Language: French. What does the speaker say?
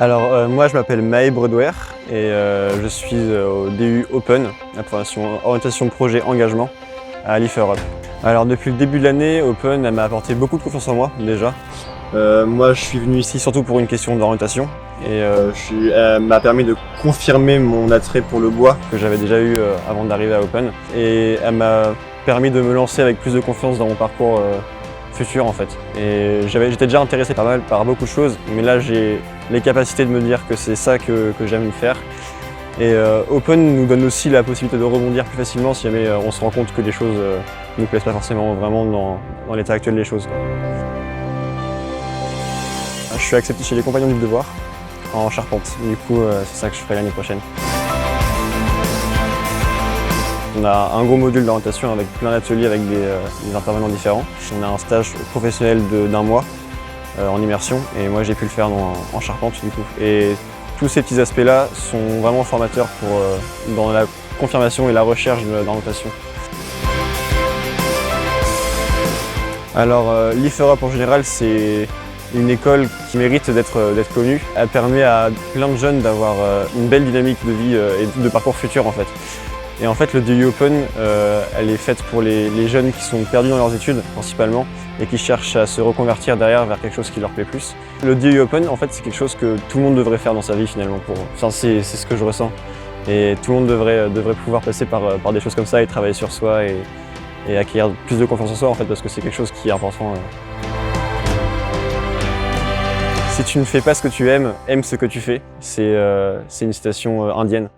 Moi je m'appelle Maë Bredouer et je suis au DU Open, la formation orientation projet engagement à l'IF Europe. Alors depuis le début de l'année, Open elle m'a apporté beaucoup de confiance en moi déjà. Moi je suis venu ici surtout pour une question d'orientation et elle m'a permis de confirmer mon attrait pour le bois que j'avais déjà eu avant d'arriver à Open, et elle m'a permis de me lancer avec plus de confiance dans mon parcours futur en fait. Et j'étais déjà intéressé pas mal par beaucoup de choses, mais là j'ai les capacités de me dire que c'est ça que j'aime faire. Et Open nous donne aussi la possibilité de rebondir plus facilement si jamais on se rend compte que les choses ne nous plaisent pas forcément vraiment dans l'état actuel des choses. Je suis accepté chez les Compagnons du Devoir en charpente. Du coup, c'est ça que je ferai l'année prochaine. On a un gros module d'orientation avec plein d'ateliers avec des intervenants différents. On a un stage professionnel d'1 mois en immersion et moi j'ai pu le faire en charpente du coup. Et tous ces petits aspects-là sont vraiment formateurs dans la confirmation et la recherche d'orientation. L'IF Europe en général, c'est une école qui mérite d'être connue. Elle permet à plein de jeunes d'avoir une belle dynamique de vie et de parcours futur en fait. Et en fait, le DU Open, elle est faite pour les jeunes qui sont perdus dans leurs études principalement et qui cherchent à se reconvertir derrière vers quelque chose qui leur plaît plus. Le DU Open, en fait, c'est quelque chose que tout le monde devrait faire dans sa vie finalement. C'est ce que je ressens. Et tout le monde devrait pouvoir passer par des choses comme ça et travailler sur soi et acquérir plus de confiance en soi en fait, parce que c'est quelque chose qui est important. Si tu ne fais pas ce que tu aimes, aime ce que tu fais. C'est une citation indienne.